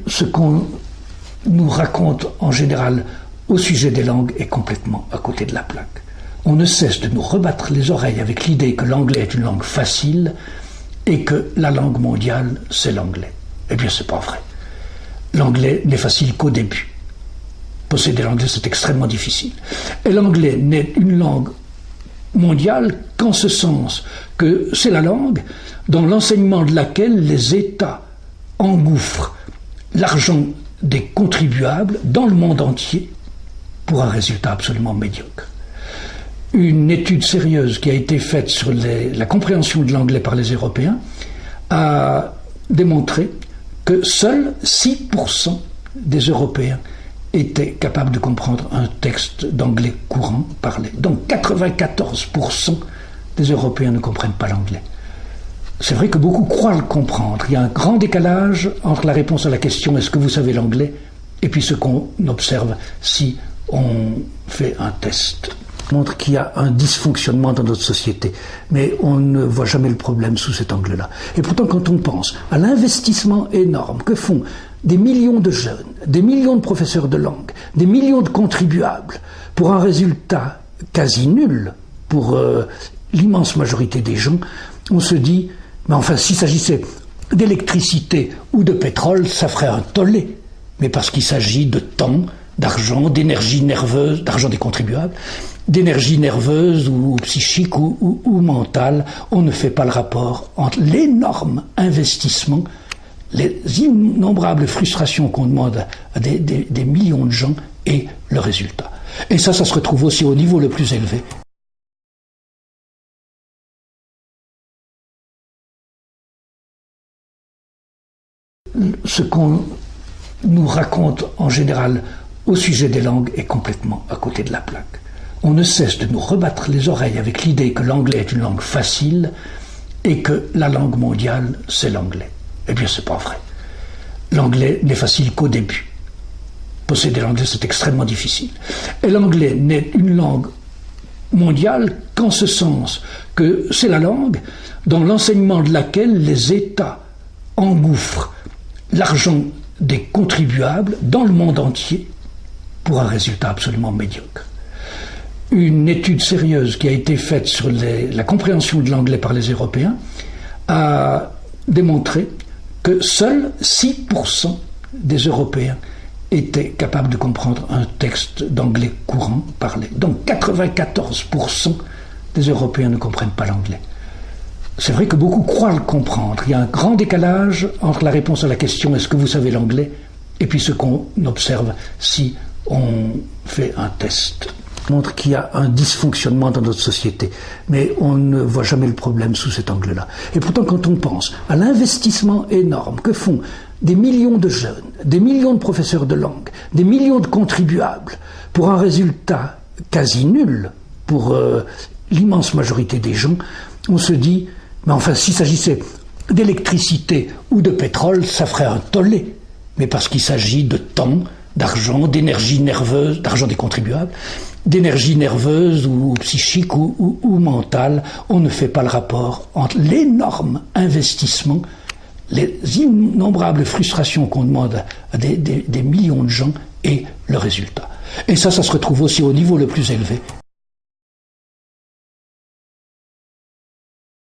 Ce qu'on nous raconte en général au sujet des langues est complètement à côté de la plaque. On ne cesse de nous rebattre les oreilles avec l'idée que l'anglais est une langue facile et que la langue mondiale, c'est l'anglais. Eh bien, c'est pas vrai. L'anglais n'est facile qu'au début. Posséder l'anglais, c'est extrêmement difficile. Et l'anglais n'est une langue mondiale qu'en ce sens que c'est la langue dans l'enseignement de laquelle les États engouffrent l'argent des contribuables dans le monde entier pour un résultat absolument médiocre. Une étude sérieuse qui a été faite sur la compréhension de l'anglais par les Européens a démontré que seuls 6% des Européens étaient capables de comprendre un texte d'anglais courant parlé. Donc 94% des Européens ne comprennent pas l'anglais. C'est vrai que beaucoup croient le comprendre. Il y a un grand décalage entre la réponse à la question « Est-ce que vous savez l'anglais ?» et puis ce qu'on observe si on fait un test. Montre qu'il y a un dysfonctionnement dans notre société, mais on ne voit jamais le problème sous cet angle-là. Et pourtant, quand on pense à l'investissement énorme que font des millions de jeunes, des millions de professeurs de langue, des millions de contribuables, pour un résultat quasi nul pour l'immense majorité des gens, on se dit, mais enfin, s'il s'agissait d'électricité ou de pétrole, ça ferait un tollé. Mais parce qu'il s'agit de temps, d'argent, d'énergie nerveuse, d'argent des contribuables, d'énergie nerveuse ou psychique ou mentale, on ne fait pas le rapport entre l'énorme investissement, les innombrables frustrations qu'on demande à des millions de gens et le résultat. Et ça se retrouve aussi au niveau le plus élevé. Ce qu'on nous raconte en général au sujet des langues est complètement à côté de la plaque. On ne cesse de nous rebattre les oreilles avec l'idée que l'anglais est une langue facile et que la langue mondiale, c'est l'anglais. Eh bien, c'est pas vrai. L'anglais n'est facile qu'au début. Posséder l'anglais, c'est extrêmement difficile. Et l'anglais n'est une langue mondiale qu'en ce sens que c'est la langue dans l'enseignement de laquelle les États engouffrent l'argent des contribuables dans le monde entier pour un résultat absolument médiocre. Une étude sérieuse qui a été faite sur la compréhension de l'anglais par les Européens a démontré que seuls 6% des Européens étaient capables de comprendre un texte d'anglais courant parlé. Donc 94% des Européens ne comprennent pas l'anglais. C'est vrai que beaucoup croient le comprendre. Il y a un grand décalage entre la réponse à la question « Est-ce que vous savez l'anglais ?» et puis ce qu'on observe si on fait un test. Montre qu'il y a un dysfonctionnement dans notre société, mais on ne voit jamais le problème sous cet angle-là. Et pourtant, quand on pense à l'investissement énorme que font des millions de jeunes, des millions de professeurs de langue, des millions de contribuables, pour un résultat quasi nul pour l'immense majorité des gens, on se dit, mais enfin, s'il s'agissait d'électricité ou de pétrole, ça ferait un tollé. Mais parce qu'il s'agit de temps, d'argent, d'énergie nerveuse, d'argent des contribuables, d'énergie nerveuse ou psychique ou mentale, on ne fait pas le rapport entre l'énorme investissement, les innombrables frustrations qu'on demande à des millions de gens et le résultat. Et ça se retrouve aussi au niveau le plus élevé.